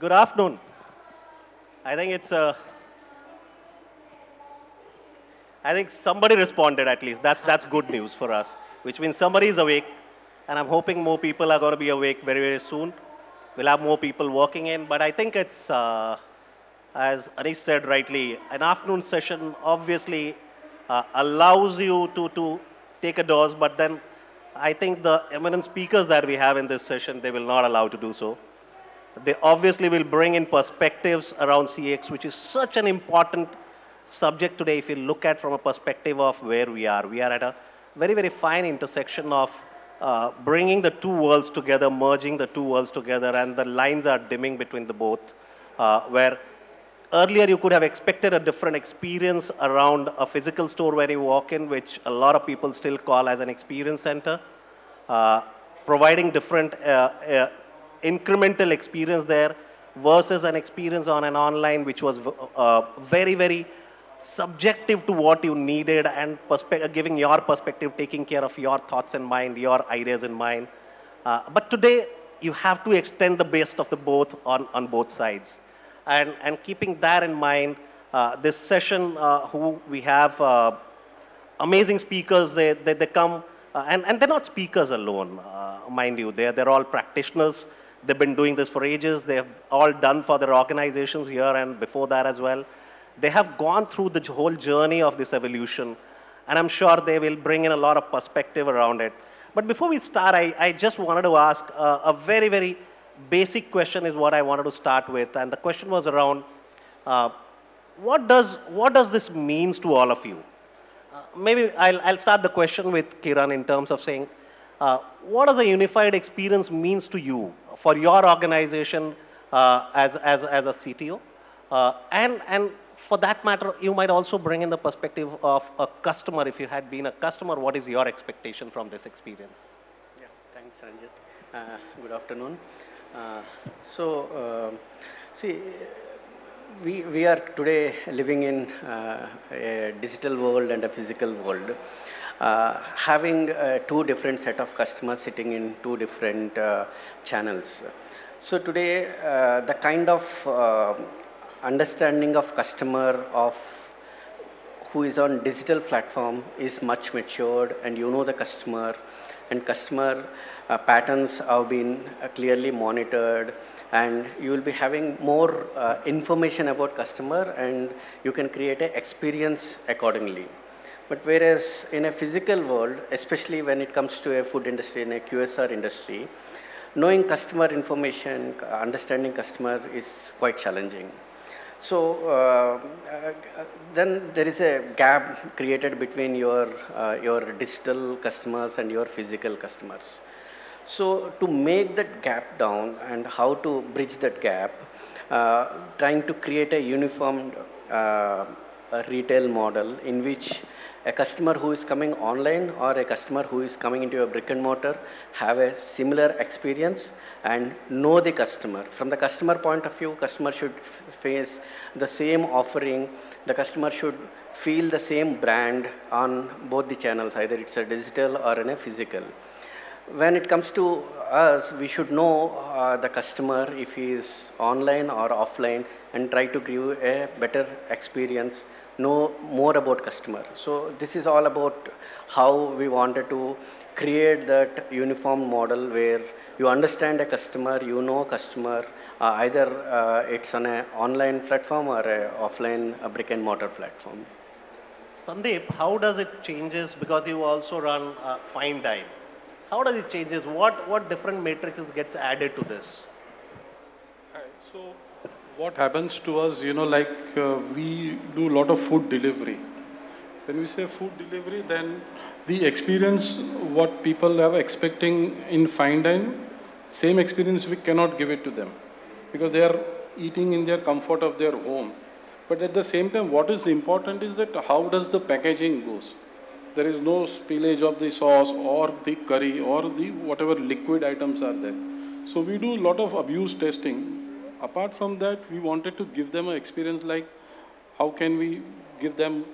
Good afternoon. I think it's I think somebody responded at least. That's good news for us, which means somebody is awake, and I'm hoping more people are going to be awake very very soon. We'll have more people working in, but I think it's as Anish said rightly, an afternoon session obviously allows you to take a dose, but then I think the eminent speakers that we have in this session, they will not allow to do so. They obviously will bring in perspectives around CX, which is such an important subject today if you look at from a perspective of where we are. We are at a very, very fine intersection of bringing the two worlds together, merging the two worlds together, and the lines are dimming between the both, where earlier you could have expected a different experience around a physical store when you walk in, which a lot of people still call as an experience center, providing different incremental experience there versus an experience on an online which was very, very subjective to what you needed and giving your perspective, taking care of your thoughts in mind, your ideas in mind. But today, you have to extend the best of the both on both sides. And keeping that in mind, this session, who we have amazing speakers, they come, and they're not speakers alone, mind you. They're all practitioners. They've been doing this for ages. They have all done for their organizations here and before that as well. They have gone through the whole journey of this evolution, and I'm sure they will bring in a lot of perspective around it. But before we start, I just wanted to ask a very, very basic question is what I wanted to start with, and the question was around what does this means to all of you? Maybe I'll start the question with Kiran in terms of saying, what does a unified experience means to you for your organization as a CTO? And for that matter, you might also bring in the perspective of a customer. If you had been a customer, what is your expectation from this experience? Yeah, thanks, Ranjan. Good afternoon. See, we are today living in a digital world and a physical world, having two different set of customers sitting in two different channels. So today, the kind of understanding of customer of who is on digital platform is much matured, and you know the customer, and customer patterns have been clearly monitored, and you will be having more information about customer, and you can create an experience accordingly. But whereas in a physical world, especially when it comes to a food industry and a QSR industry, knowing customer information, understanding customer is quite challenging. So then there is a gap created between your digital customers and your physical customers. So to make that gap down and how to bridge that gap, trying to create a uniform retail model in which a customer who is coming online or a customer who is coming into a brick and mortar have a similar experience and know the customer. From the customer point of view, customer should face the same offering. The customer should feel the same brand on both the channels, either it's a digital or in a physical. When it comes to us, we should know the customer if he is online or offline and try to give a better experience, know more about customer. So this is all about how we wanted to create that uniform model where you understand a customer, you know customer, either it's on an online platform or a offline brick and mortar platform. Sandiip, how does it changes, because you also run Fine Dine? How does it changes? What different matrices gets added to this? So what happens to us, we do a lot of food delivery. When we say food delivery, then the experience, what people are expecting in Fine Dine, same experience we cannot give it to them because they are eating in their comfort of their home. But at the same time, what is important is that how does the packaging goes? There is no spillage of the sauce or the curry or the whatever liquid items are there. So we do a lot of abuse testing. Apart from that, we wanted to give them an experience like how can we give them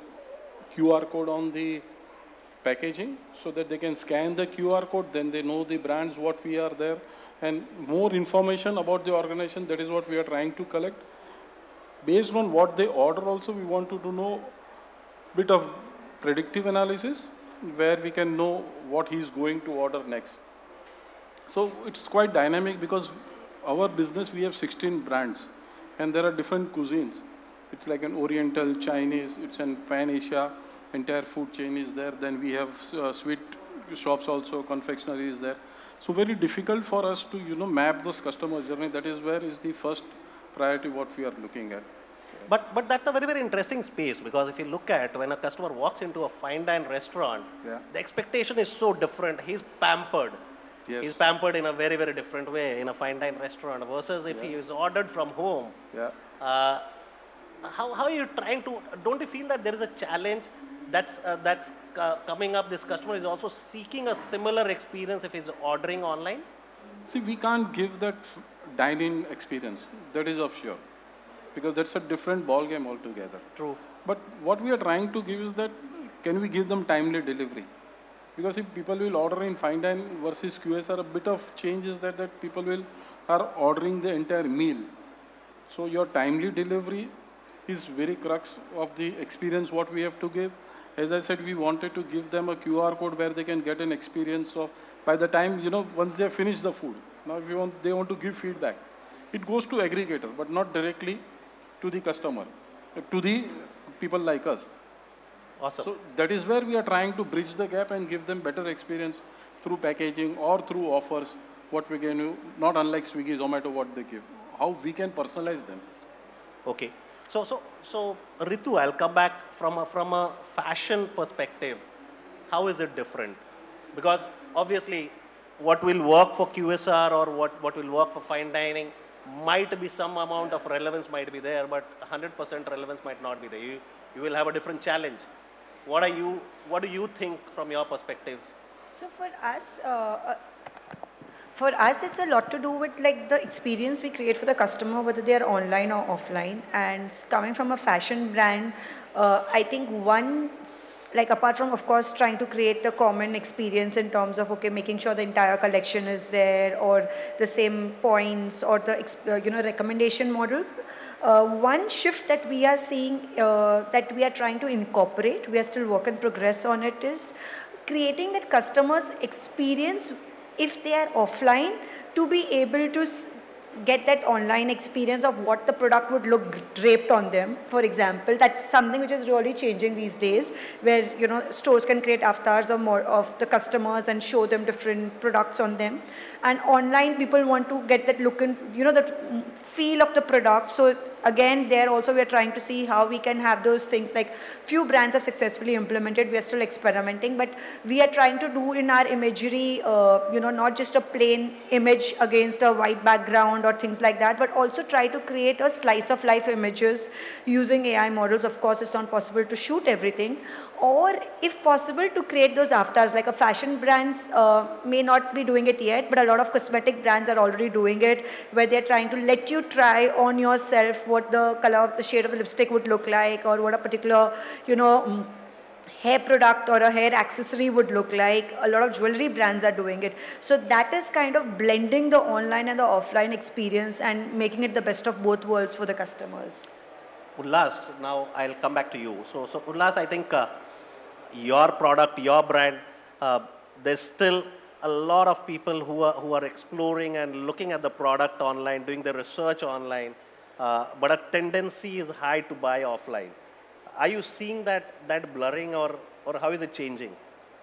QR code on the packaging so that they can scan the QR code, then they know the brands what we are there, And more information about the organization, that is what we are trying to collect. Based on what they order also, we want to know bit of predictive analysis where we can know what he's going to order next. So it's quite dynamic because our business, we have 16 brands and there are different cuisines. It's like an Oriental, Chinese, it's an Pan-Asia, entire food chain is there. Then we have sweet shops also, confectionery is there. So very difficult for us to, map those customer journey. That is where is the first priority what we are looking at. But that's a very, very interesting space, because if you look at when a customer walks into a fine dine restaurant, the expectation is so different. He's pampered. Yes. He's pampered in a very, very different way in a fine dine restaurant versus if he is ordered from home. How are you trying to, don't you feel that there is a challenge that's coming up? This customer is also seeking a similar experience if he's ordering online? See, we can't give that dine-in experience. That is of sure. Because that's a different ball game altogether. True. But what we are trying to give is that, can we give them timely delivery? Because if people will order in fine dine versus QSR, a bit of change is that people are ordering the entire meal. So your timely delivery is very crux of the experience what we have to give. As I said, we wanted to give them a QR code where they can get an experience of, by the time, once they finish the food. Now if they want to give feedback, it goes to aggregator, but not directly to the customer, to the people like us. Awesome. So that is where we are trying to bridge the gap and give them better experience through packaging or through offers, what we can do, not unlike Swiggy, Zomato, what they give, how we can personalize them. Okay. So Ritu, I'll come back from a fashion perspective. How is it different? Because obviously what will work for QSR or what will work for fine dining might be some amount of relevance might be there, but 100% relevance might not be there. You will have a different challenge. What do you think from your perspective? So for us, it's a lot to do with like the experience we create for the customer, whether they are online or offline. And coming from a fashion brand, I think like apart from, of course, trying to create the common experience in terms of, okay, making sure the entire collection is there or the same points or the, recommendation models. One shift that we are seeing, that we are trying to incorporate, we are still work in progress on it, is creating that customer's experience if they are offline to be able to get that online experience of what the product would look draped on them. For example, that's something which is really changing these days, where stores can create avatars of the customers and show them different products on them. And online, people want to get that look and the feel of the product. So again, there also we are trying to see how we can have those things. Like few brands have successfully implemented. We are still experimenting, but we are trying to do in our imagery, not just a plain image against a white background or things like that, but also try to create a slice of life images using AI models. Of course, it's not possible to shoot everything, or if possible to create those avatars. Like a fashion brands may not be doing it yet, but a lot of cosmetic brands are already doing it, where they're trying to let you try on yourself what the color of the shade of the lipstick would look like, or what a particular, hair product or a hair accessory would look like. A lot of jewelry brands are doing it. So that is kind of blending the online and the offline experience and making it the best of both worlds for the customers. Ulhas, now I'll come back to you. So Ulhas, I think your product, your brand, there's still a lot of people who are exploring and looking at the product online, doing the research online, but a tendency is high to buy offline. Are you seeing that blurring, or how is it changing?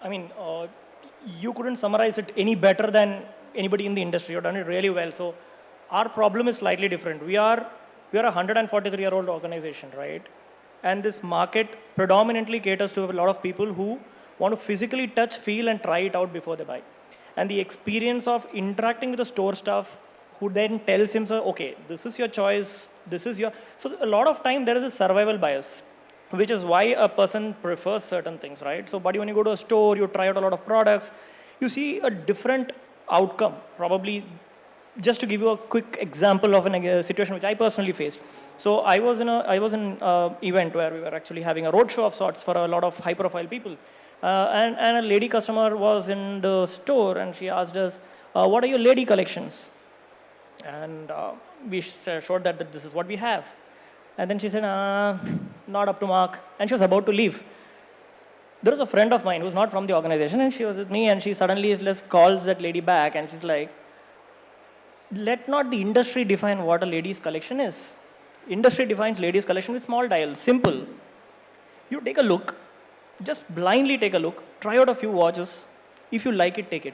I mean, You couldn't summarize it any better than anybody in the industry. You've done it really well. So our problem is slightly different. We are a 143-year-old organization, right? And this market predominantly caters to a lot of people who want to physically touch, feel, and try it out before they buy. And the experience of interacting with the store staff, who then tells him, so, okay, this is your choice, this is your... So a lot of time there is a survival bias, which is why a person prefers certain things, right? So, but when you go to a store, you try out a lot of products, you see a different outcome. Probably, just to give you a quick example of a situation which I personally faced. So, I was in an event where we were actually having a roadshow of sorts for a lot of high-profile people. And a lady customer was in the store and she asked us, what are your lady collections? And we showed that this is what we have. And then she said, not up to mark. And she was about to leave. There was a friend of mine who's not from the organization, and she was with me, and she suddenly just calls that lady back, and she's like, let not the industry define what a lady's collection is. Industry defines ladies' collection with small dials. Simple. You take a look, just blindly take a look, try out a few watches. If you like it, take it.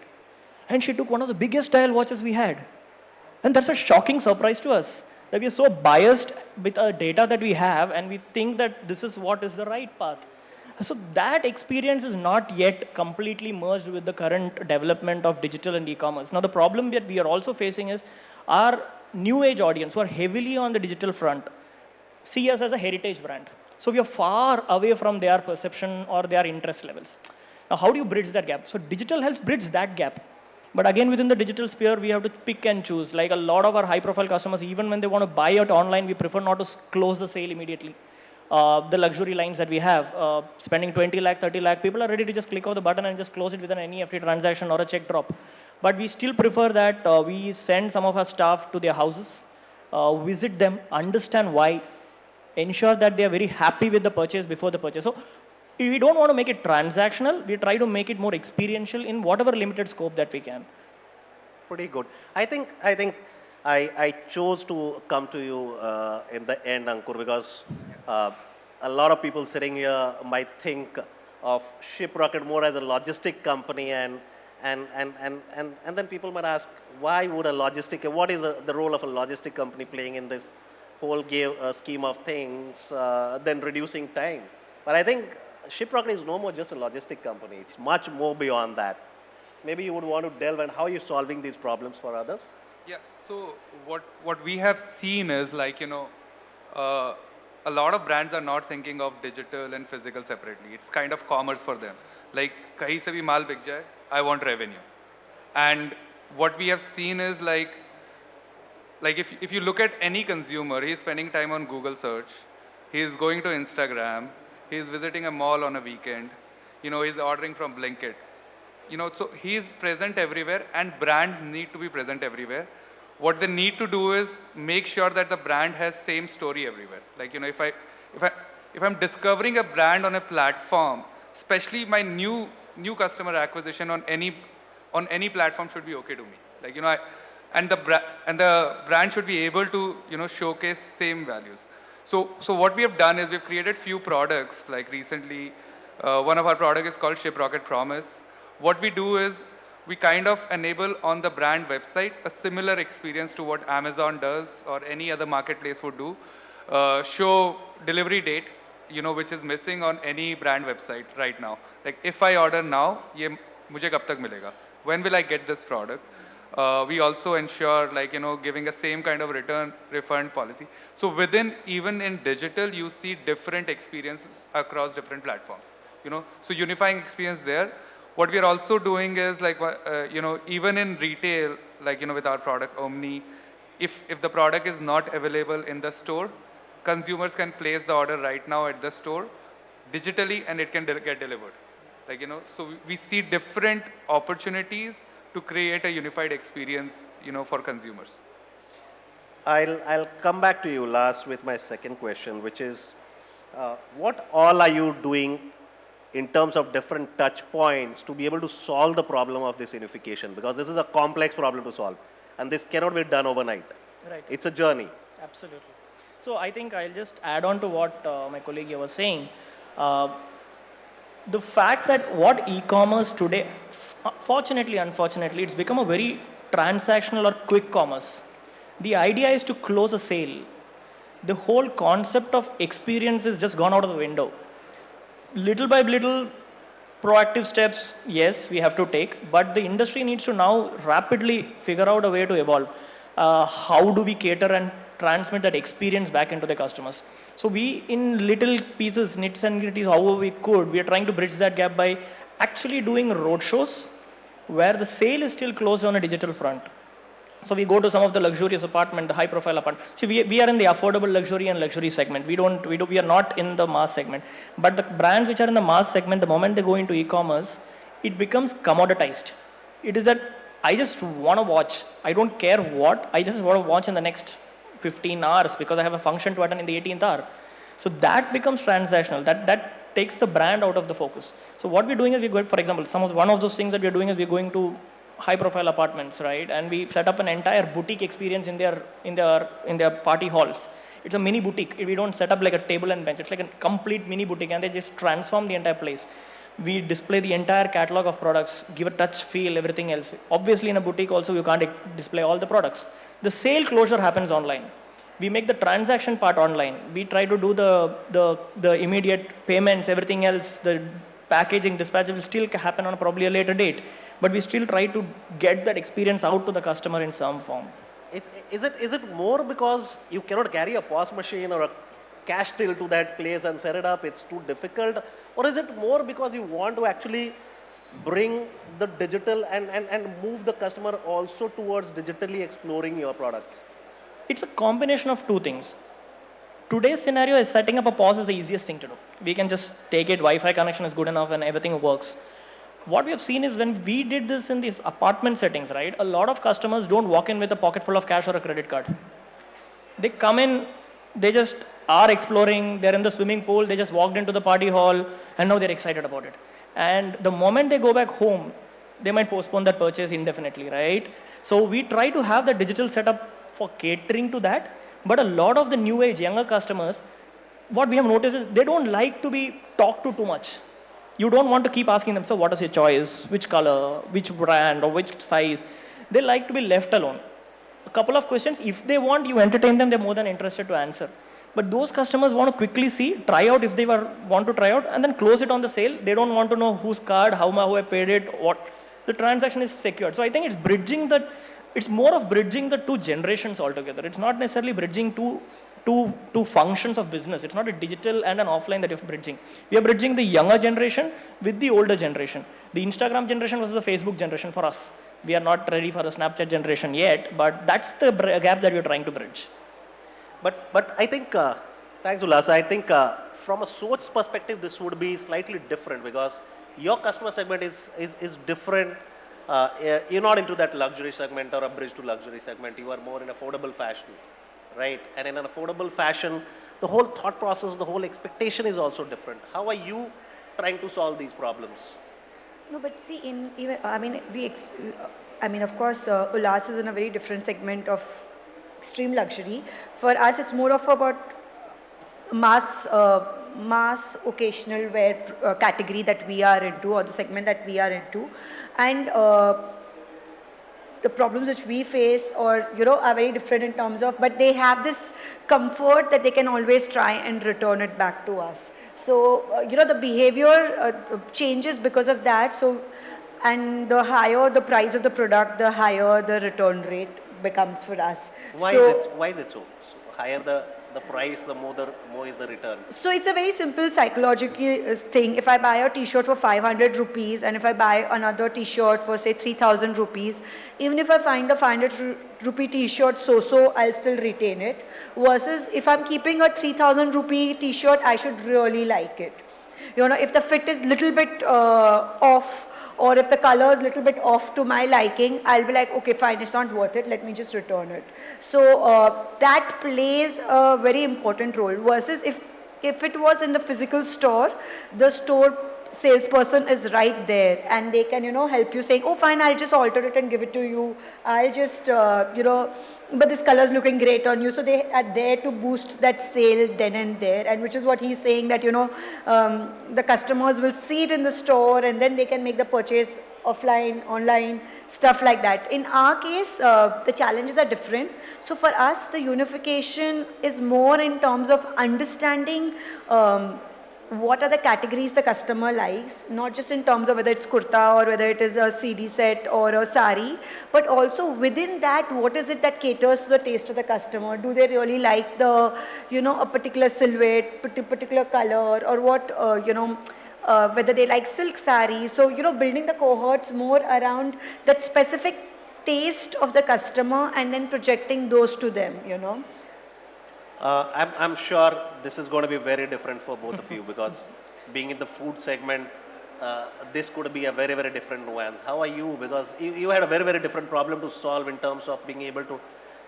And she took one of the biggest dial watches we had. And that's a shocking surprise to us, that we are so biased with the data that we have, and we think that this is what is the right path. So that experience is not yet completely merged with the current development of digital and e-commerce. Now the problem that we are also facing is our new age audience who are heavily on the digital front see us as a heritage brand. So we are far away from their perception or their interest levels. Now how do you bridge that gap? So digital helps bridge that gap. But again, within the digital sphere, we have to pick and choose. Like a lot of our high profile customers, even when they want to buy it online, we prefer not to close the sale immediately. The luxury lines that we have, spending 20 lakh, 30 lakh, people are ready to just click off the button and just close it with an NEFT transaction or a check drop. But we still prefer that we send some of our staff to their houses, visit them, understand why, ensure that they are very happy with the purchase before the purchase. So we don't want to make it transactional. We try to make it more experiential in whatever limited scope that we can. Pretty good. I think I chose to come to you in the end, Ankur, because a lot of people sitting here might think of Shiprocket more as a logistic company, and then people might ask, why would what is the role of a logistic company playing in this whole scheme of things, then reducing time? But I think Shiprocket is no more just a logistic company. It's much more beyond that. Maybe you would want to delve in how you're solving these problems for others. Yeah, so what we have seen is like, a lot of brands are not thinking of digital and physical separately. It's kind of commerce for them. Like, kahin se bhi maal bik jaye, I want revenue. And what we have seen is like if you look at any consumer, he's spending time on Google search, he's going to Instagram, he's visiting a mall on a weekend, he's ordering from Blinkit. So he's present everywhere, and brands need to be present everywhere. What they need to do is make sure that the brand has same story everywhere. Like, if I'm discovering a brand on a platform, especially my new customer acquisition on any platform should be okay to me. Like, and the brand should be able to, showcase same values. So what we have done is we've created few products. Like recently, one of our products is called Shiprocket Promise. What we do is we kind of enable on the brand website a similar experience to what Amazon does or any other marketplace would do. Show delivery date, which is missing on any brand website right now. Like if I order now, ye mujhe kab tak milega? When will I get this product? We also ensure giving a same kind of refund policy. So even in digital, you see different experiences across different platforms. So unifying experience there. What we are also doing is even in retail, with our product Omni, if the product is not available in the store, consumers can place the order right now at the store digitally, and it can get delivered. So we see different opportunities to create a unified experience, for consumers. I'll come back to you last with my second question, which is, what all are you doing in terms of different touch points to be able to solve the problem of this unification? Because this is a complex problem to solve, and this cannot be done overnight. Right. It's a journey. Absolutely. So I think I'll just add on to what my colleague here was saying. The fact that what e-commerce today, fortunately, unfortunately, it's become a very transactional or quick commerce. The idea is to close a sale. The whole concept of experience is just gone out of the window. Little by little, proactive steps, yes, we have to take, but the industry needs to now rapidly figure out a way to evolve. How do we cater and transmit that experience back into the customers? So we, in little pieces, nits and gritties, however we could, we are trying to bridge that gap by actually doing roadshows where the sale is still closed on a digital front. So we go to some of the luxurious apartment, the high profile apartment. See, we are in the affordable luxury and luxury segment. We are not in the mass segment. But the brands which are in the mass segment, the moment they go into e-commerce, it becomes commoditized. It is that I just want to watch. I don't care what. I just want to watch in the next 15 hours because I have a function to attend in the 18th hour. So that becomes transactional. That takes the brand out of the focus. So what we're doing is we're going, for example, one of those things that we're doing is we're going to high-profile apartments, right? And we set up an entire boutique experience in their party halls. It's a mini boutique. We don't set up like a table and bench. It's like a complete mini boutique, and they just transform the entire place. We display the entire catalog of products, give a touch, feel, everything else. Obviously, in a boutique also, you can't display all the products. The sale closure happens online. We make the transaction part online. We try to do the immediate payments, everything else, the packaging, dispatch will still happen on probably a later date. But we still try to get that experience out to the customer in some form. Is it more because you cannot carry a POS machine or a cash till to that place and set it up, it's too difficult? Or is it more because you want to actually bring the digital and move the customer also towards digitally exploring your products? It's a combination of two things. Today's scenario is setting up a POS is the easiest thing to do. We can just take it, Wi-Fi connection is good enough and everything works. What we have seen is when we did this in these apartment settings, right, a lot of customers don't walk in with a pocket full of cash or a credit card. They come in, they just are exploring, they're in the swimming pool, they just walked into the party hall, and now they're excited about it. And the moment they go back home, they might postpone that purchase indefinitely, right? So we try to have the digital setup for catering to that, but a lot of the new age younger customers, what we have noticed is they don't like to be talked to too much. You don't want to keep asking them, so what is your choice, which color, which brand, or which size. They like to be left alone. A couple of questions, if they want, you entertain them, they're more than interested to answer. But those customers want to quickly see, try out if they want to try out, and then close it on the sale. They don't want to know whose card, how I paid it, what. The transaction is secured. So I think it's more of bridging the two generations altogether. It's not necessarily bridging two functions of business. It's not a digital and an offline that you're bridging. We are bridging the younger generation with the older generation. The Instagram generation versus the Facebook generation for us. We are not ready for the Snapchat generation yet, but that's the gap that we're trying to bridge. But I think, thanks Ulhas, I think from a Soch perspective, this would be slightly different because your customer segment is different. You're not into that luxury segment or a bridge to luxury segment. You are more in affordable fashion, right? And in an affordable fashion, the whole thought process, the whole expectation is also different. How are you trying to solve these problems? No, but see, of course, Ulhas is in a very different segment of extreme luxury. For us, it's more of about mass occasional wear category that we are into, or the segment that we are into, and the problems which we face are very different in terms of, but they have this comfort that they can always try and return it back to us. So the behavior changes because of that. So, and the higher the price of the product, the higher the return rate becomes for us. Why is it so? Higher the price, the more is the return. So it's a very simple psychological thing. If I buy a t-shirt for 500 rupees and if I buy another t-shirt for say 3,000 rupees, even if I find a 500 rupee t-shirt so, I'll still retain it. Versus if I'm keeping a 3,000 rupee t-shirt, I should really like it. If the fit is little bit off, or if the color is little bit off to my liking, I'll be like, okay, fine, it's not worth it, let me just return it. So that plays a very important role. Versus if it was in the physical store, the store salesperson is right there and they can, help you saying, oh fine, I'll just alter it and give it to you. I'll just, but this color is looking great on you. So they are there to boost that sale then and there, and which is what he's saying that, the customers will see it in the store and then they can make the purchase offline, online, stuff like that. In our case, the challenges are different. So for us, the unification is more in terms of understanding what are the categories the customer likes, not just in terms of whether it's kurta or whether it is a CD set or a sari, but also within that, what is it that caters to the taste of the customer? Do they really like the, a particular silhouette, particular color, or what, whether they like silk sari. So, building the cohorts more around that specific taste of the customer and then projecting those to them, I'm sure this is going to be very different for both of you because being in the food segment, this could be a very, very different nuance. How are you? Because you had a very, very different problem to solve in terms of being able to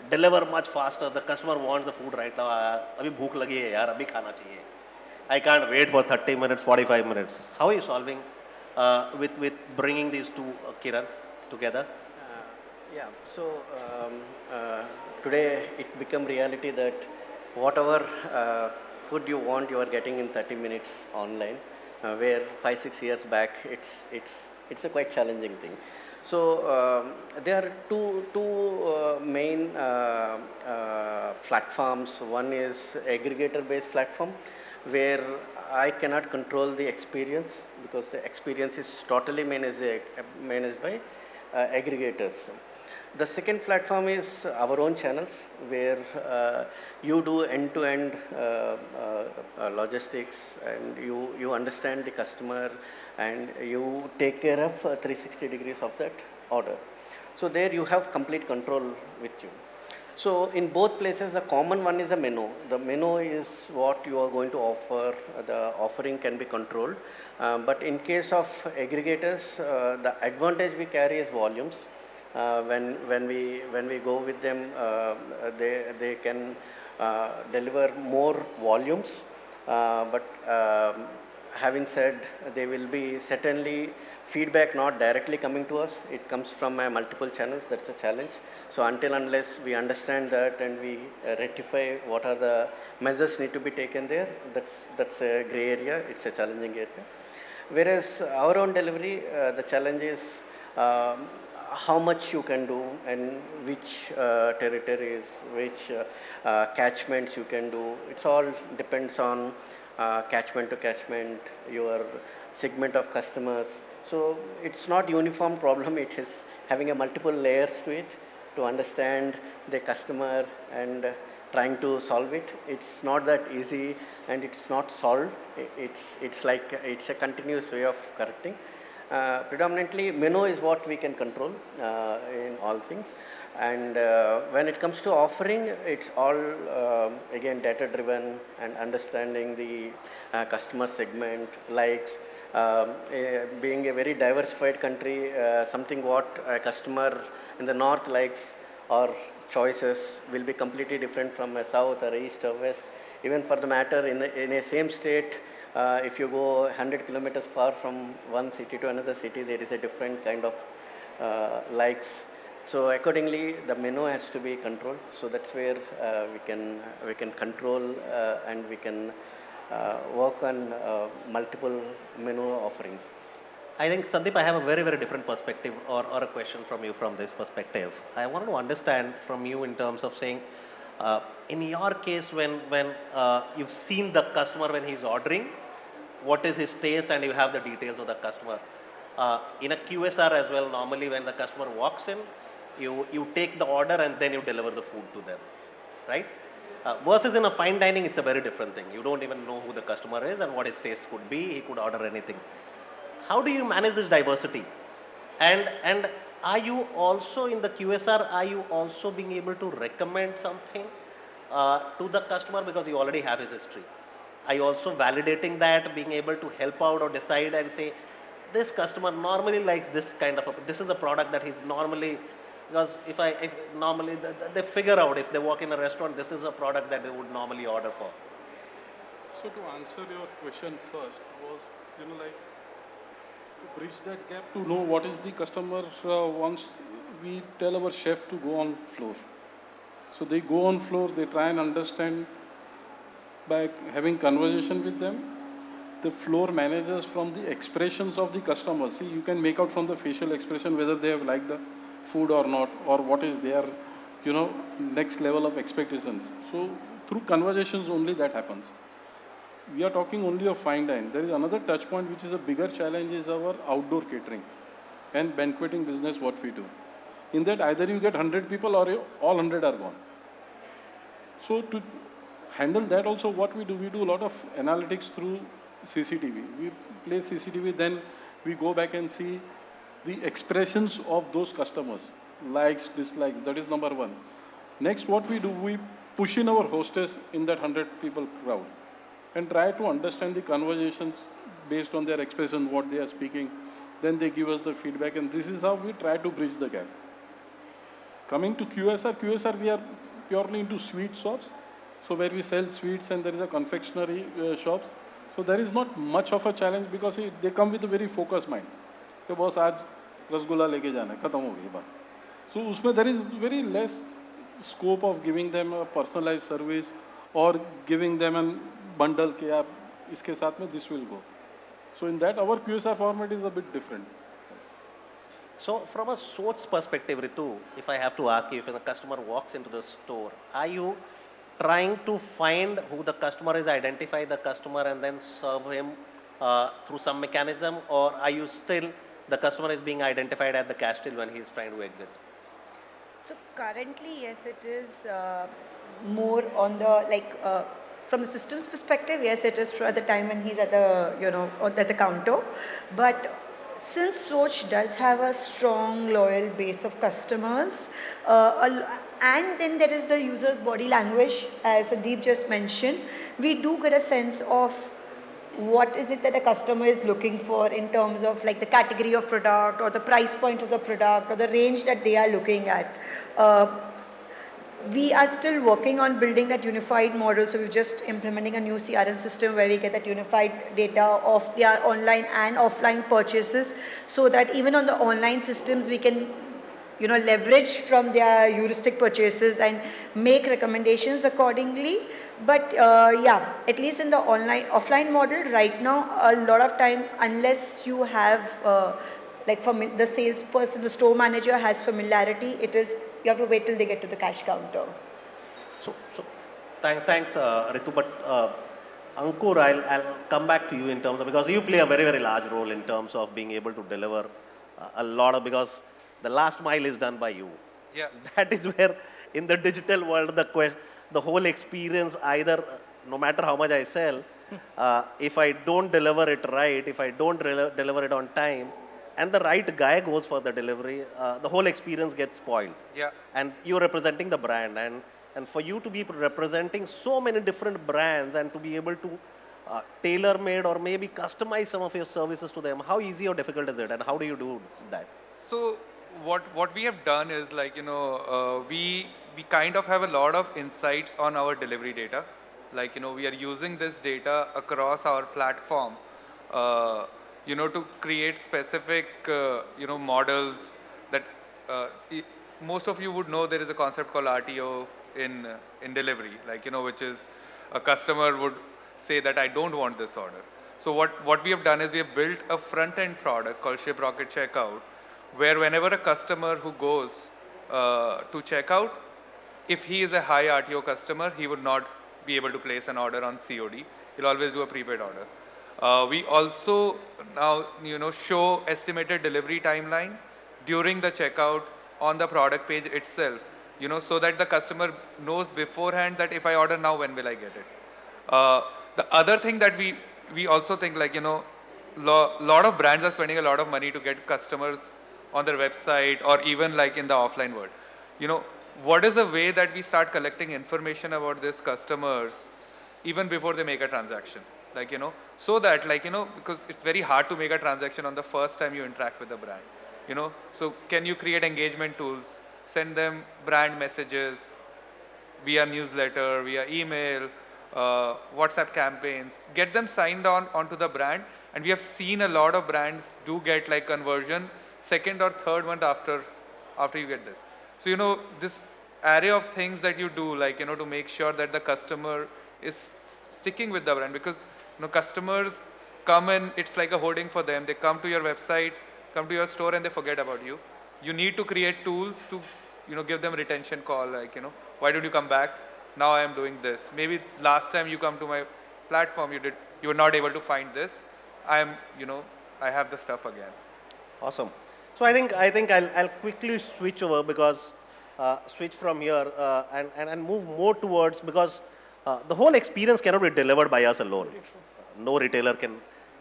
deliver much faster. The customer wants the food right now. Abhi bhook lagi hai yaar, abhi khana chahiye. I can't wait for 30 minutes, 45 minutes. How are you solving with bringing these two, Kiran, together? Yeah, so today it become reality that whatever food you want, you are getting in 30 minutes online, where 5-6 years back it's a quite challenging thing. So there are two main platforms. One is aggregator-based platform, where I cannot control the experience because the experience is totally managed by aggregators. The second platform is our own channels, where you do end-to-end logistics, and you understand the customer and you take care of 360 degrees of that order. So there you have complete control with you. So in both places, the common one is a menu. The menu is what you are going to offer. The offering can be controlled. But in case of aggregators, the advantage we carry is volumes. When we go with them, they can deliver more volumes. But having said, they will be certainly feedback not directly coming to us. It comes from multiple channels. That's a challenge. So unless we understand that and we rectify what are the measures need to be taken there, that's a gray area. It's a challenging area. Whereas our own delivery, the challenge is how much you can do and which territories, which catchments you can do. It's all depends on catchment to catchment, your segment of customers. So it's not uniform problem. It is having a multiple layers to it to understand the customer and trying to solve it. It's not that easy, and it's not solved. It's like it's a continuous way of correcting. Predominantly, menu is what we can control in all things. And when it comes to offering, it's all again data driven and understanding the customer segment, likes. Being a very diversified country, something what a customer in the north likes or choices will be completely different from a south or east or west. Even for the matter, in a same state, if you go 100 kilometers far from one city to another city, there is a different kind of likes. So accordingly, the menu has to be controlled. So that's where we can control and we can work on multiple menu offerings. I think, Sandiip, I have a very, very different perspective or a question from you from this perspective. I want to understand from you in terms of saying, in your case, when you've seen the customer when he's ordering, what is his taste, and you have the details of the customer. In a QSR as well, normally when the customer walks in, you take the order and then you deliver the food to them, right? Versus in a fine dining, it's a very different thing. You don't even know who the customer is and what his taste could be. He could order anything. How do you manage this diversity? And are you also in the QSR, are you also being able to recommend something to the customer because you already have his history? Are you also validating that, being able to help out or decide and say, this customer normally likes this kind of this is a product that he's normally, because if normally they figure out if they walk in a restaurant, this is a product that they would normally order for. So to answer your question first was, like to bridge that gap to know what is the customer wants, we tell our chef to go on floor. So they go on floor, they try and understand by having conversation with them. The floor managers from the expressions of the customer. See, you can make out from the facial expression whether they have liked the food or not, or what is their, next level of expectations. So through conversations only that happens. We are talking only of fine dine. There is another touch point which is a bigger challenge is our outdoor catering and banqueting business, what we do. In that either you get 100 people or all 100 are gone. So to handle that also what we do a lot of analytics through CCTV. We play CCTV, then we go back and see the expressions of those customers, likes, dislikes, that is number one. Next, what we do, we push in our hostess in that 100 people crowd and try to understand the conversations based on their expression, what they are speaking. Then they give us the feedback, and this is how we try to bridge the gap. Coming to QSR, we are purely into sweet shops. So where we sell sweets and there is a confectionery shops. So there is not much of a challenge because they come with a very focused mind. कि boss आज रसगुल्ला लेके जाना है, खत्म हो गई बात. So उसमें there is very less scope of giving them a personalized service or giving them a bundle कि आप इसके साथ में this will go. So in that our QSR format is a bit different. So from a Soch's perspective, Ritu, if I have to ask you, if a customer walks into the store, are you trying to find who the customer is, identify the customer and then serve him through some mechanism, or are you still, the customer is being identified at the cash till when he is trying to exit? So currently, yes, it is more on the, from the systems perspective, yes, it is at the time when he's at the, at the counter. But since Soch does have a strong, loyal base of customers, and then there is the user's body language, as Sandiip just mentioned, we do get a sense of what is it that the customer is looking for in terms of the category of product or the price point of the product or the range that they are looking at. We are still working on building that unified model, so we're just implementing a new CRM system where we get that unified data of their online and offline purchases, so that even on the online systems we can leverage from their heuristic purchases and make recommendations accordingly. But yeah, at least in the offline model right now, a lot of time, unless you have the salesperson, the store manager has familiarity, you have to wait till they get to the cash counter. So thanks, Ritu. But Ankur, I'll come back to you in terms of, because you play a very, very large role in terms of being able to deliver a lot of, because the last mile is done by you. Yeah. That is where in the digital world, the whole experience, either, no matter how much I sell, if I don't deliver it right, if I don't deliver it on time, and the right guy goes for the delivery, the whole experience gets spoiled. Yeah. And you're representing the brand, and for you to be representing so many different brands and to be able to tailor-made or maybe customize some of your services to them, how easy or difficult is it, and how do you do that? So what we have done is we kind of have a lot of insights on our delivery data. We are using this data across our platform, to create specific, models that most of you would know. There is a concept called RTO in delivery, which is a customer would say that I don't want this order. So what we have done is we have built a front-end product called Shiprocket Checkout, where whenever a customer who goes to checkout, if he is a high RTO customer, he would not be able to place an order on COD. He'll always do a prepaid order. We also now, show estimated delivery timeline during the checkout on the product page itself, so that the customer knows beforehand that if I order now, when will I get it? The other thing that we also think, lot of brands are spending a lot of money to get customers on their website or even in the offline world. What is a way that we start collecting information about these customers even before they make a transaction? So that, because it's very hard to make a transaction on the first time you interact with the brand. So can you create engagement tools, send them brand messages via newsletter, via email, WhatsApp campaigns, get them signed onto the brand. And we have seen a lot of brands do get conversion second or third month after you get this. So, this array of things that you do, to make sure that the customer is sticking with the brand, because, customers come in, it's like a hoarding for them. They come to your website, come to your store, and they forget about you. You need to create tools to, give them retention call, why don't you come back? Now I am doing this. Maybe last time you come to my platform, you were not able to find this. I have the stuff again. Awesome. So I think I'll quickly switch over, because switch from here and move more towards, because the whole experience cannot be delivered by us alone. No retailer can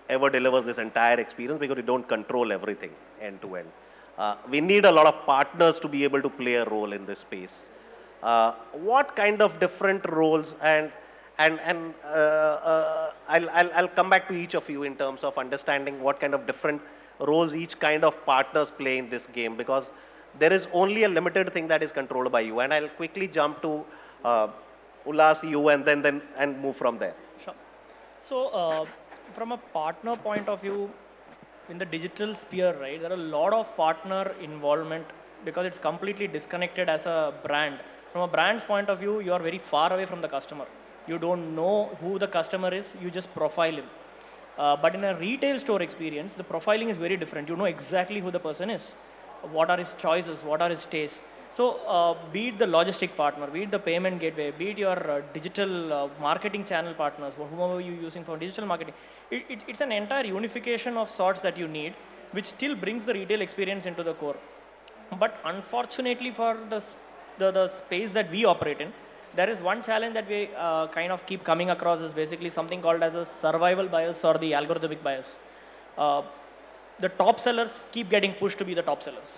ever deliver this entire experience, because we don't control everything end to end. We need a lot of partners to be able to play a role in this space. What kind of different roles, and I'll come back to each of you in terms of understanding what kind of different roles each kind of partners play in this game, because there is only a limited thing that is controlled by you. And I'll quickly jump to Ulhas, you, and then move from there. Sure. So from a partner point of view, in the digital sphere, right, there are a lot of partner involvement because it's completely disconnected as a brand. From a brand's point of view, you are very far away from the customer. You don't know who the customer is, you just profile him. But in a retail store experience, the profiling is very different. You know exactly who the person is, what are his choices, what are his tastes. So be it the logistic partner, be it the payment gateway, be it your digital marketing channel partners, whomever you're using for digital marketing, it's an entire unification of sorts that you need, which still brings the retail experience into the core. But unfortunately for the space that we operate in, there is one challenge that we kind of keep coming across is basically something called as a survival bias or the algorithmic bias. The top sellers keep getting pushed to be the top sellers.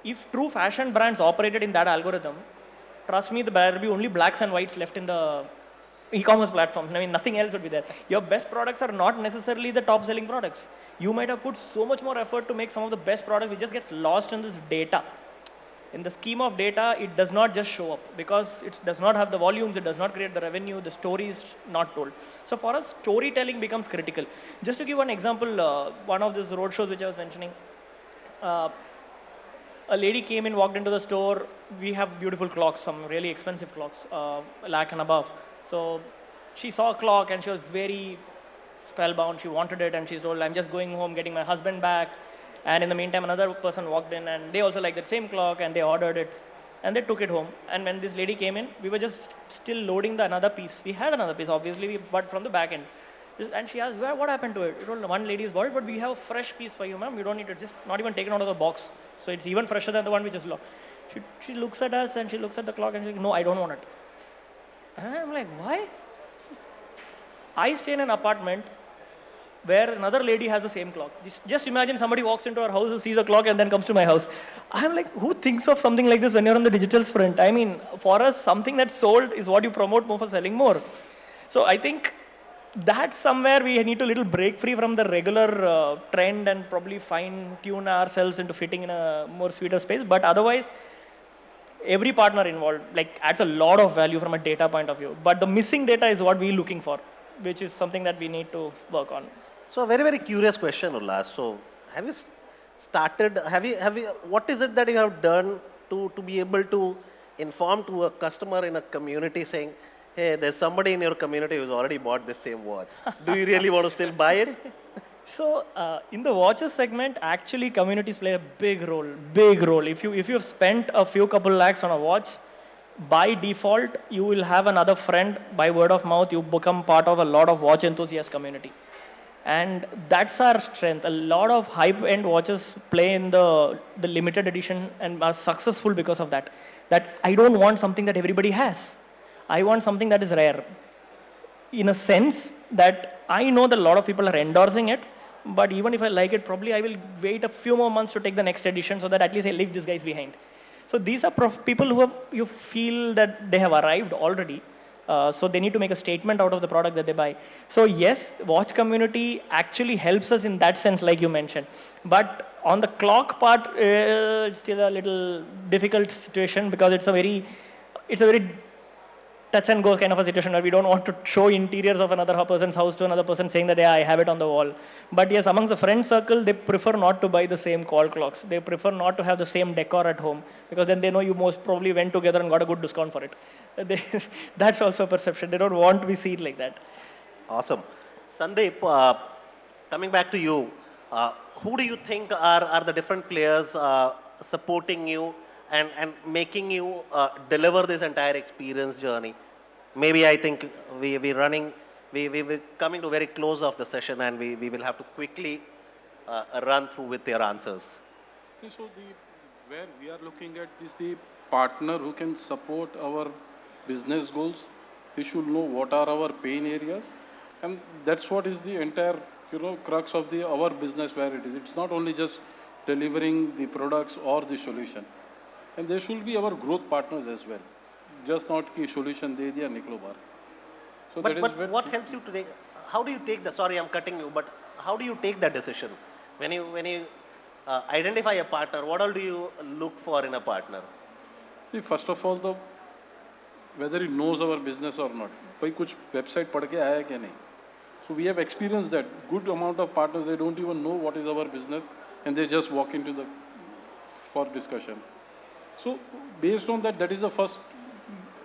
If true fashion brands operated in that algorithm, trust me, there will be only blacks and whites left in the e-commerce platform. I mean, nothing else would be there. Your best products are not necessarily the top selling products. You might have put so much more effort to make some of the best products, which just gets lost in this data. In the scheme of data, it does not just show up because it does not have the volumes, it does not create the revenue, the story is not told. So for us, storytelling becomes critical. Just to give one example, one of these roadshows which I was mentioning, a lady came in, walked into the store. We have beautiful clocks, some really expensive clocks, a lakh and above. So she saw a clock and she was very spellbound. She wanted it and she told, I'm just going home, getting my husband back. And in the meantime, another person walked in and they also liked that same clock and they ordered it and they took it home. And when this lady came in, we were just still loading another piece. We had another piece, obviously, but from the back end. And she asked, what happened to it? It told, one lady is bought it, but we have a fresh piece for you, ma'am. You don't need it. Just not even taken out of the box. So it's even fresher than the one which is locked. She looks at us and she looks at the clock and she's like, no, I don't want it. And I'm like, why? I stay in an apartment where another lady has the same clock. Just imagine somebody walks into our house, sees a clock and then comes to my house. I'm like, who thinks of something like this when you're on the digital sprint? I mean, for us, something that's sold is what you promote more for selling more. So I think that's somewhere we need to little break free from the regular trend and probably fine tune ourselves into fitting in a more sweeter space. But otherwise, every partner involved adds a lot of value from a data point of view. But the missing data is what we're looking for, which is something that we need to work on. So a very, very curious question, Ulhas. So have you started, what is it that you have done to be able to inform to a customer in a community saying, hey, there's somebody in your community who's already bought this same watch. Do you really want to still buy it? So in the watches segment, actually communities play a big role. If you've spent a few couple lakhs on a watch, by default, you will have another friend. By word of mouth, you become part of a lot of watch enthusiast community. And that's our strength. A lot of high-end watches play in the limited edition and are successful because of that. That I don't want something that everybody has. I want something that is rare. In a sense that I know that a lot of people are endorsing it, but even if I like it, probably I will wait a few more months to take the next edition so that at least I leave these guys behind. So these are people who you feel that they have arrived already. So they need to make a statement out of the product that they buy. So yes, watch community actually helps us in that sense, like you mentioned. But on the clock part, it's still a little difficult situation because it's a very touch and go kind of a situation where we don't want to show interiors of another person's house to another person saying that, yeah, I have it on the wall. But yes, amongst the friend circle, they prefer not to buy the same call clocks. They prefer not to have the same decor at home because then they know you most probably went together and got a good discount for it. That's also a perception. They don't want to be seen like that. Awesome. Sandiip, coming back to you, who do you think are the different players supporting you and making you deliver this entire experience journey? Maybe I think we're coming to very close of the session and we will have to quickly run through with your answers. Okay, so where we are looking at is the partner who can support our business goals. We should know what are our pain areas, and that's what is the entire crux of our business where it is. It's not only just delivering the products or the solution. And they should be our growth partners as well. Just not ki solution de diya niklo bar. So that is But what helps you to take, how do you take the, sorry I'm cutting you, but how do you take that decision? When you identify a partner, what all do you look for in a partner? See, first of all, whether he knows our business or not. भाई कुछ website पढ़ के आया क्या नहीं? So we have experienced that good amount of partners, they don't even know what is our business and they just walk into for discussion. So based on that, that is the first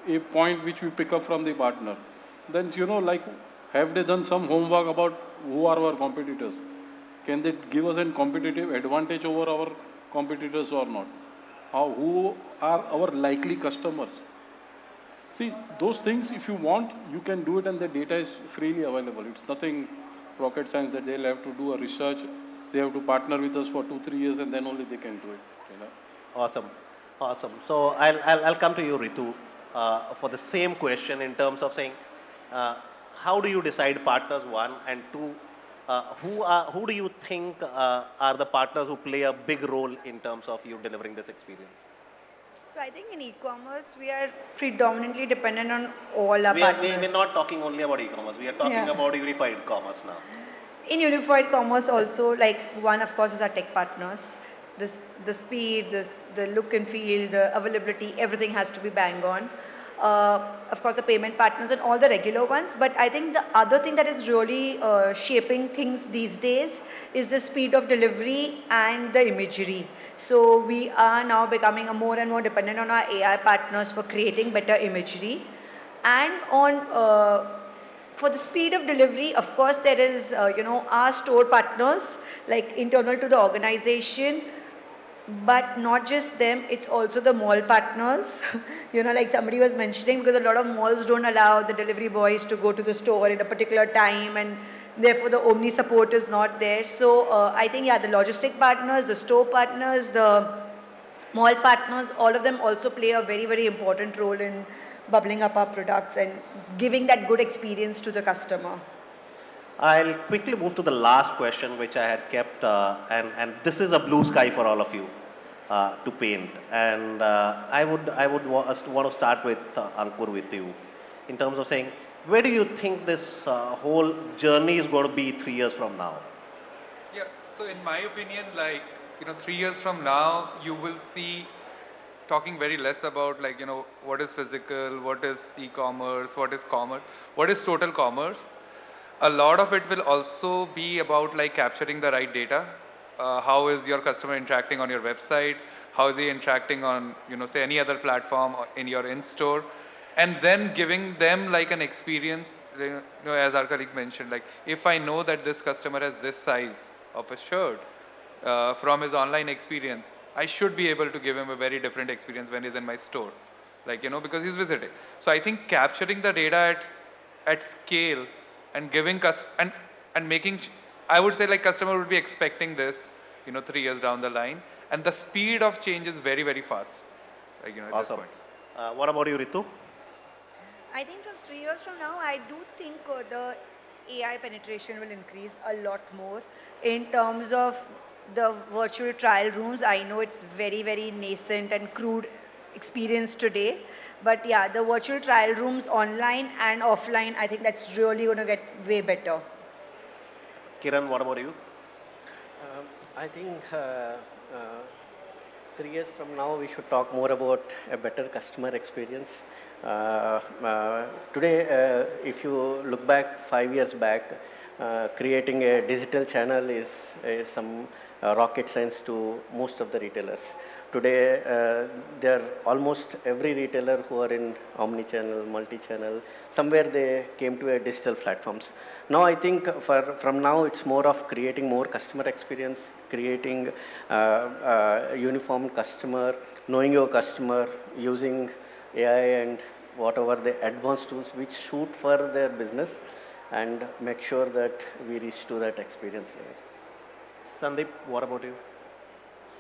a point which we pick up from the partner. Then, like, have they done some homework about who are our competitors? Can they give us a competitive advantage over our competitors or not? Who are our likely customers? See, those things, if you want, you can do it and the data is freely available. It's nothing rocket science that they'll have to do a research. They have to partner with us for 2-3 years and then only they can do it. Awesome. So I'll come to you, Ritu, for the same question in terms of saying, how do you decide partners, one, and two, who do you think are the partners who play a big role in terms of you delivering this experience? So I think in e-commerce, we are predominantly dependent on all our partners. We're not talking only about e-commerce. We are talking about unified commerce now. In unified commerce also, like one of course is our tech partners. The speed, the look and feel, the availability, everything has to be bang on. Of course the payment partners and all the regular ones, but I think the other thing that is really shaping things these days is the speed of delivery and the imagery. So we are now becoming more and more dependent on our AI partners for creating better imagery. And on for the speed of delivery, of course, there is, our store partners, like internal to the organization, but not just them, it's also the mall partners, like somebody was mentioning, because a lot of malls don't allow the delivery boys to go to the store at a particular time, and therefore the omni support is not there. So I think, the logistic partners, the store partners, the mall partners, all of them also play a very, very important role in bubbling up our products and giving that good experience to the customer. I'll quickly move to the last question which I had kept, and this is a blue sky for all of you to paint. And I would want to start with Ankur, with you, in terms of saying, where do you think this whole journey is going to be 3 years from now? Yeah, so in my opinion, 3 years from now, you will see talking very less about what is physical, what is e-commerce, what is commerce, what is total commerce. A lot of it will also be about capturing the right data. How is your customer interacting on your website? How is he interacting on, say any other platform in your in-store? And then giving them an experience, as our colleagues mentioned, if I know that this customer has this size of a shirt from his online experience, I should be able to give him a very different experience when he's in my store, because he's visiting. So I think capturing the data at scale and giving and making, I would say customer would be expecting this, 3 years down the line, and the speed of change is very, very fast. At this point. What about you, Ritu? I think from 3 years from now, I do think the AI penetration will increase a lot more in terms of the virtual trial rooms. I know it's very, very nascent and crude experience today, but the virtual trial rooms online and offline, I think that's really going to get way better. Kiran, what about you? I think 3 years from now, we should talk more about a better customer experience. Today, if you look back 5 years back, creating a digital channel is some rocket science to most of the retailers. Today, there are almost every retailer who are in omni-channel, multi-channel, somewhere they came to a digital platforms. Now I think from now it's more of creating more customer experience, creating uniform customer, knowing your customer, using AI and whatever the advanced tools which suit for their business, and make sure that we reach to that experience level. Sandiip, what about you?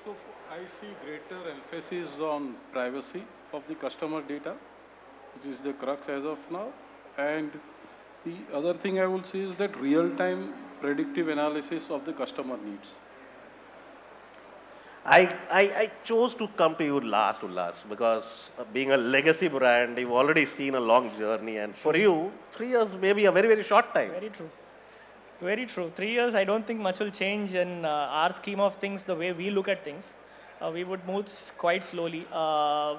So I see greater emphasis on privacy of the customer data, which is the crux as of now. And the other thing I will say is that real-time predictive analysis of the customer needs. I chose to come to you last, Ulhas, because being a legacy brand, you've already seen a long journey, and for you, 3 years may be a very, very short time. Very true. Very true. 3 years, I don't think much will change in our scheme of things, the way we look at things. We would move quite slowly.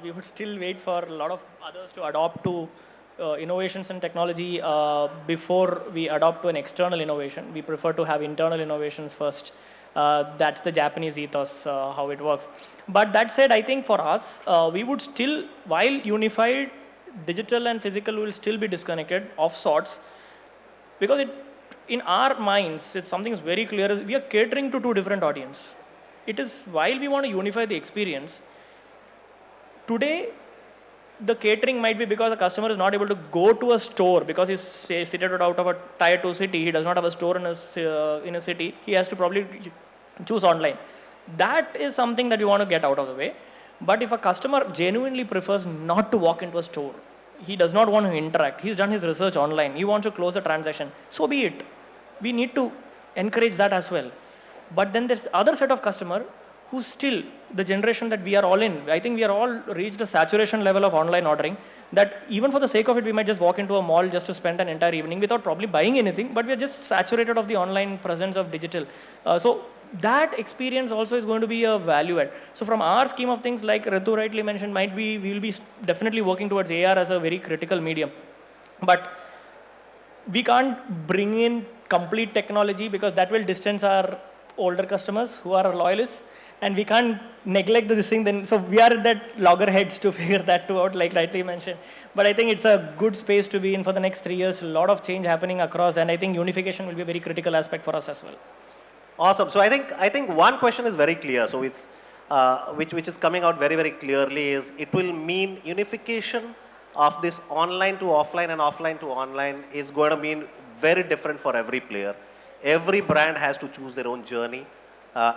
We would still wait for a lot of others to adopt to innovations and technology before we adopt to an external innovation. We prefer to have internal innovations first. That's the Japanese ethos, how it works. But that said, I think for us, we would still, while unified, digital and physical will still be disconnected of sorts, because in our minds, it's something that's very clear, is we are catering to two different audiences. It is, while we want to unify the experience, today, the catering might be because the customer is not able to go to a store because he's seated out of a tier 2 city, he does not have a store in a city, he has to probably choose online. That is something that we want to get out of the way. But if a customer genuinely prefers not to walk into a store, he does not want to interact, he's done his research online, he wants to close the transaction, so be it. We need to encourage that as well. But then there's other set of customer who's still the generation that we are all in. I think we are all reached a saturation level of online ordering that even for the sake of it, we might just walk into a mall just to spend an entire evening without probably buying anything, but we are just saturated of the online presence of digital. So that experience also is going to be a value add. So from our scheme of things, like Ritu rightly mentioned, might be, we will be definitely working towards AR as a very critical medium. But we can't bring in complete technology because that will distance our older customers who are loyalists. And we can't neglect this thing then. So we are at that loggerheads to figure that too out, like rightly mentioned. But I think it's a good space to be in for the next 3 years. A lot of change happening across, and I think unification will be a very critical aspect for us as well. Awesome. So I think one question is very clear. So it's which is coming out very, very clearly is it will mean unification of this online to offline and offline to online is going to mean very different for every player. Every brand has to choose their own journey.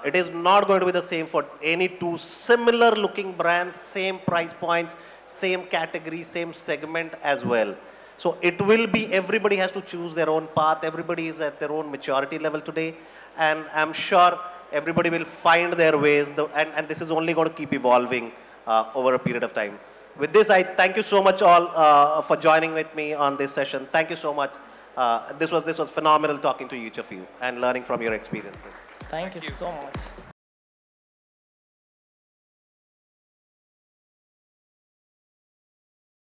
It is not going to be the same for any two similar looking brands, same price points, same category, same segment as well. So it will be, everybody has to choose their own path. Everybody is at their own maturity level today. And I'm sure everybody will find their ways. And this is only going to keep evolving over a period of time. With this, I thank you so much all for joining with me on this session. Thank you so much. This was phenomenal talking to each of you and learning from your experiences. Thank you so much.